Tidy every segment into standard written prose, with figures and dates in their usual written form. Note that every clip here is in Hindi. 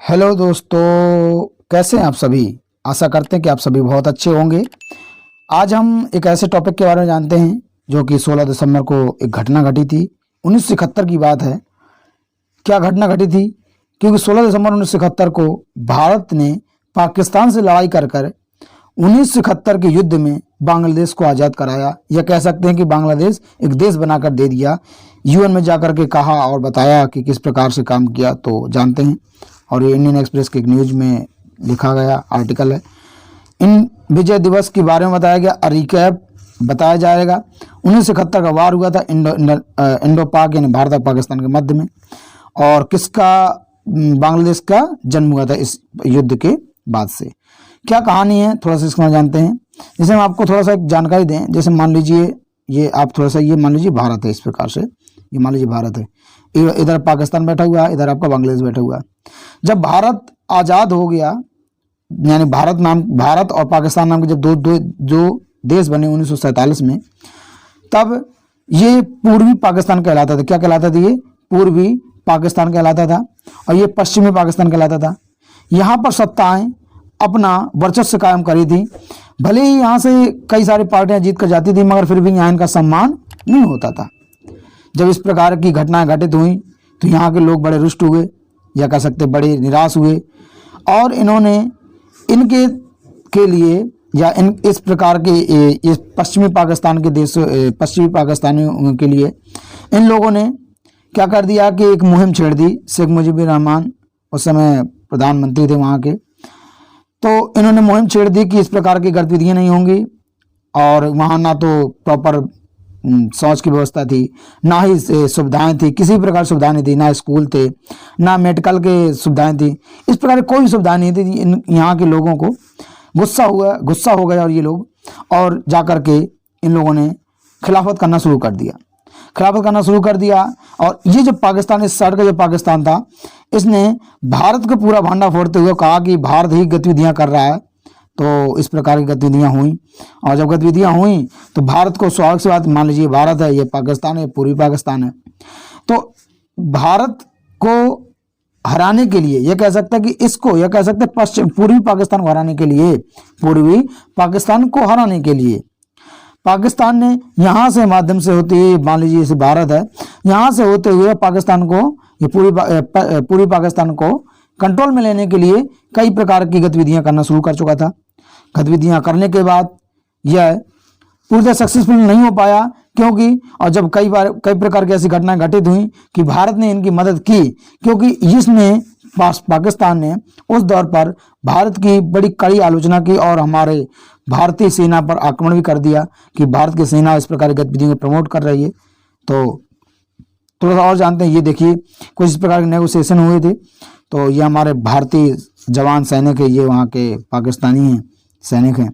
हेलो दोस्तों, कैसे हैं आप सभी। आशा करते हैं कि आप सभी बहुत अच्छे होंगे। आज हम एक ऐसे टॉपिक के बारे में जानते हैं जो कि 16 दिसंबर को एक घटना घटी थी। 1971 की बात है। क्या घटना घटी थी? क्योंकि 16 दिसंबर 1971 को भारत ने पाकिस्तान से लड़ाई कर कर 1971 के युद्ध में बांग्लादेश को आज़ाद कराया। यह कह सकते हैं कि बांग्लादेश एक देश बनाकर दे दिया। यूएन में जाकर के कहा और बताया कि किस प्रकार से काम किया, तो जानते हैं। और ये इंडियन एक्सप्रेस के एक न्यूज में लिखा गया आर्टिकल है। इन विजय दिवस के बारे में बताया गया, रिकैप बताया जाएगा। 1971 का वार हुआ था इंडो पाक यानी भारत और पाकिस्तान के मध्य में। और किसका बांग्लादेश का जन्म हुआ था इस युद्ध के बाद से। क्या कहानी है थोड़ा सा इसको जानते हैं। जैसे हम आपको थोड़ा सा एक जानकारी दें, जैसे मान लीजिए ये आप थोड़ा सा ये मान लीजिए भारत है। इस प्रकार से ये मान लीजिए भारत है, इधर पाकिस्तान बैठा हुआ है, इधर आपका बांग्लादेश बैठा हुआ है। जब भारत आज़ाद हो गया, यानी भारत और पाकिस्तान नाम के जब जो देश बने 1947 में, तब ये पूर्वी पाकिस्तान कहलाता था। क्या कहलाता था? ये पूर्वी पाकिस्तान कहलाता था और ये पश्चिमी पाकिस्तान कहलाता था। यहाँ पर सत्ताएं अपना वर्चस्व कायम करी थी। भले ही यहाँ से कई सारी पार्टियां जीत कर जाती थी, मगर फिर भी यहाँ इनका सम्मान नहीं होता था। जब इस प्रकार की घटनाएं घटित हुई तो यहाँ के लोग बड़े रुष्ट हुए, या कह सकते बड़े निराश हुए। और इन्होंने इनके के लिए या इस प्रकार के इस पश्चिमी पाकिस्तान के पश्चिमी पाकिस्तानियों के लिए इन लोगों ने क्या कर दिया कि एक मुहिम छेड़ दी। शेख मुजीबुर रहमान उस समय प्रधानमंत्री थे वहाँ के, तो इन्होंने मुहिम छेड़ दी कि इस प्रकार की गतिविधियाँ नहीं होंगी। और वहाँ ना तो प्रॉपर शौच की व्यवस्था थी, ना ही सुविधाएं थी, किसी प्रकार सुविधाएं नहीं थी, ना स्कूल थे, ना मेडिकल के सुविधाएं थी। इस प्रकार कोई सुविधा नहीं थी। यहाँ के लोगों को गुस्सा हो गया और ये लोग और जा कर के इन लोगों ने खिलाफत करना शुरू कर दिया। और ये जो पाकिस्तान, इस साइड का जो पाकिस्तान था, इसने भारत का पूरा भांडा फोड़ते हुए कहा कि भारत ही गतिविधियां कर रहा है। तो इस प्रकार की गतिविधियां हुई। और जब गतिविधियां हुई तो भारत को स्वाभाविक सी बात, मान लीजिए भारत है, ये पाकिस्तान है, पूर्वी पाकिस्तान है, तो भारत को हराने के लिए, यह कह सकता है कि इसको, यह कह सकते हैं पश्चिम पूर्वी पाकिस्तान को हराने के लिए, पूर्वी पाकिस्तान को हराने के लिए पाकिस्तान ने यहाँ से माध्यम से होते हुए, मान लीजिए जैसे भारत है, यहाँ से होते हुए पाकिस्तान को, ये पूर्वी पाकिस्तान को कंट्रोल में लेने के लिए कई प्रकार की गतिविधियां करना शुरू कर चुका था। गतिविधियां करने के बाद यह पूरी तरह सक्सेसफुल नहीं हो पाया, क्योंकि और जब कई प्रकार की ऐसी घटनाएं घटित हुई कि भारत ने इनकी मदद की, क्योंकि इसमें पाकिस्तान ने उस दौर पर भारत की बड़ी कड़ी आलोचना की और हमारे भारतीय सेना पर आक्रमण भी कर दिया कि भारत की सेना इस प्रकार की गतिविधियों को प्रमोट कर रही है। तो थोड़ा सा और जानते हैं, ये देखिए कुछ इस प्रकार के नेगोशिएशन हुए थे। तो ये हमारे भारतीय जवान सैनिक है, ये वहाँ के पाकिस्तानी हैं, सैनिक हैं।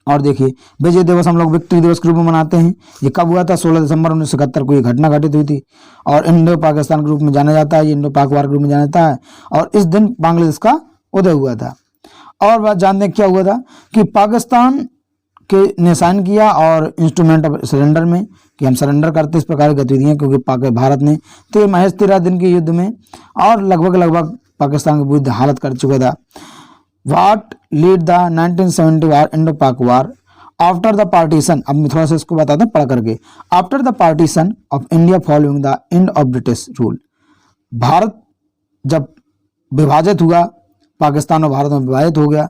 और देखिए विजय दिवस हम लोग विक्ट्री दिवस के रूप में मनाते हैं। ये कब हुआ था? 16 दिसंबर 1971 को ये घटना घटित हुई थी और इंडो पाकिस्तान के रूप में जाना जाता है, ये इंडो पाक वार के रूप में जाना जाता है। और इस दिन बांग्लादेश का उदय हुआ था। और बात जानते हैं क्या हुआ था कि पाकिस्तान के ने साइन किया और इंस्ट्रूमेंट ऑफ सरेंडर में कि हम सरेंडर करते इस प्रकार की गतिविधियां, क्योंकि भारत ने तो महज 13 दिन के युद्ध में और लगभग पाकिस्तान के विरुद्ध हालत कर चुका था। What lead the 1970 war Indo पाक वार आफ्टर द पार्टीशन। अब मैं थोड़ा सा इसको बताता हूँ पढ़ करके। After the partition of India following the end of British rule. Bharat जब विभाजित हुआ, पाकिस्तान और भारत में विभाजित हो गया,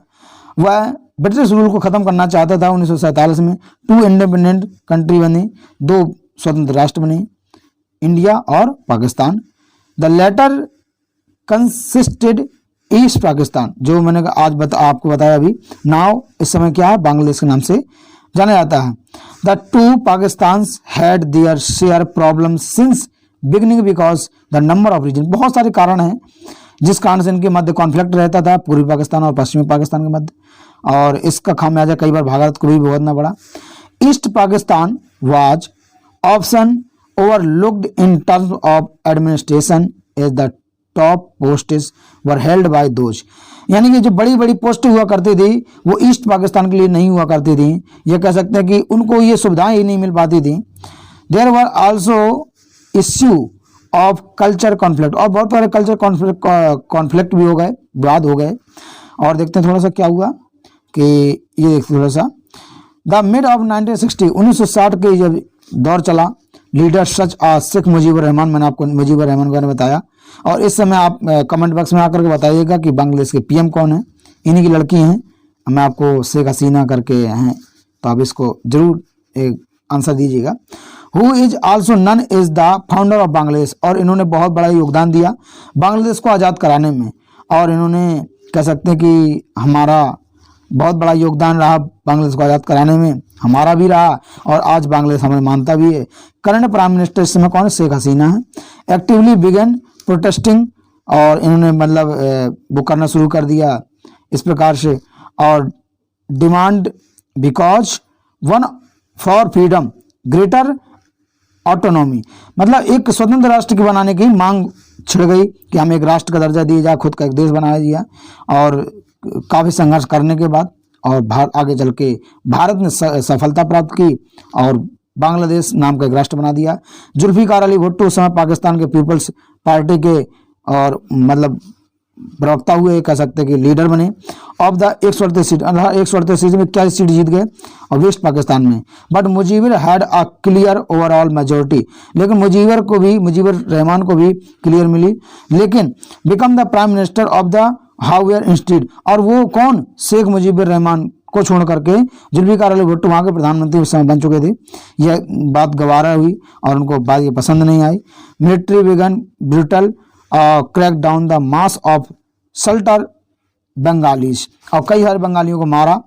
वह ब्रिटिश रूल को खत्म करना चाहता था। 1947 में 2 इंडिपेंडेंट कंट्री बनी, 2 स्वतंत्र राष्ट्र बने, इंडिया और Pakistan. The latter consisted East Pakistan, जो मैंने आज आपको बताया अभी, नाउ इस समय क्या है, बांग्लादेश के नाम से जाना जाता है। The 2 Pakistans had their share problem since beginning because the number of reason. बहुत सारे कारण हैं जिस कारण से इनके मध्य कॉन्फ्लिक्ट रहता था, पूर्वी पाकिस्तान और पश्चिमी पाकिस्तान के मध्य, और इसका खामियाजा कई बार भारत को भी भुगतना पड़ा। East Pakistan was option overlooked in terms of administration as the top posts were held by those. यानी कि जो बड़ी बड़ी पोस्ट हुआ करती थी वो ईस्ट पाकिस्तान के लिए नहीं हुआ करती थी। ये कह सकते हैं कि उनको ये सुविधाएं ही नहीं मिल पाती थी। There were also issue of culture conflict, और बहुत सारे कल्चर कॉन्फ्लिक्ट भी हो गए, विवाद हो गए। और देखते हैं थोड़ा सा क्या हुआ कि ये देखते थोड़ा सा, द मिड ऑफ 1960 1960 के जब दौर चला, लीडर सच शेख मुजीबुर रहमान, मैंने आपको मुजीबुर रहमान के बारे में बताया। और इस समय आप कमेंट बॉक्स में आकर के बताइएगा कि बांग्लादेश के पीएम कौन है। इन्हीं की लड़की हैं, मैं आपको शेख हसीना करके हैं, तो आप इसको जरूर एक आंसर दीजिएगा। Who is also known is the founder of Bangladesh, और इन्होंने बहुत बड़ा योगदान दिया बांग्लादेश को आज़ाद कराने में। और इन्होंने कह सकते हैं कि हमारा बहुत बड़ा योगदान रहा बांग्लादेश को आज़ाद कराने में, हमारा भी रहा, और आज बांग्लादेश हमें मानता भी है। करंट प्राइम मिनिस्टर इस समय कौन है? शेख हसीना है। एक्टिवली बिगन प्रोटेस्टिंग, और इन्होंने मतलब वो करना शुरू कर दिया इस प्रकार से, और demand because one for freedom greater autonomy, मतलब एक स्वतंत्र राष्ट्र की बनाने की मांग छिड़ गई कि हमें एक राष्ट्र का दर्जा दिया जाए, खुद का एक देश बनाया दिया। और काफ़ी संघर्ष करने के बाद और आगे चल के भारत ने सफलता प्राप्त की और बांग्लादेश नाम का एक राष्ट्र बना दिया। जुल्फिकार अली भुट्टो उस समय पाकिस्तान के पीपल्स पार्टी के और मतलब प्रवक्ता हुए, कह सकते हैं कि लीडर बने। ऑफ द 138 सीट, 138 सीट में 41 सीट जीत गए और वेस्ट पाकिस्तान में। But Mujibur had a clear overall majority, लेकिन मुजीबर रहमान को भी क्लियर मिली, लेकिन become the prime minister of the हाउयर इंस्टीट्यूट, और वो कौन? शेख मुजीबर रहमान को छोड़ करके जुल्फिकार अली भुट्टो वहाँ के प्रधानमंत्री उस समय बन चुके थे। यह बात गवारा हुई और उनको बात ये पसंद नहीं आई। Military began brutal crackdown the mass of slaughter Bengalis, और कई सारे बंगालियों को मारा।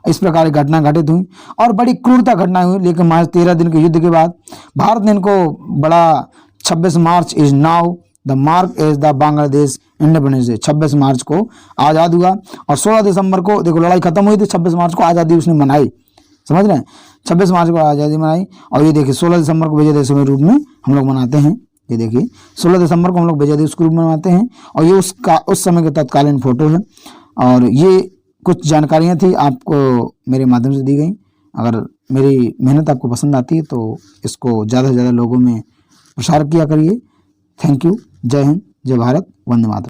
इस प्रकार की घटना घटित हुई और बड़ी क्रूरता घटना हुई। लेकिन महज 13 दिन के युद्ध के बाद भारत ने इनको बड़ा 26 March is now the mark is the Bangladesh independence day, 26 March को आज़ाद हुआ। और 16 दिसंबर को देखो लड़ाई खत्म हुई थी, 26 मार्च को आज़ादी उसने मनाई, समझ रहे हैं? 26 मार्च को आज़ादी मनाई। और ये देखिए 16 दिसंबर को विजय दिवस के रूप में हम लोग मनाते हैं। ये देखिए 16 दिसंबर को हम लोग विजय दिवस के रूप में मनाते हैं। और ये उस समय के तत्कालीन फोटो है। और ये कुछ जानकारियाँ थी आपको मेरे माध्यम से दी गई। अगर मेरी मेहनत आपको पसंद आती है तो इसको ज़्यादा से ज़्यादा लोगों में प्रसार किया करिए। Thank you. जय हिंद, जय भारत, वंदे मातरम।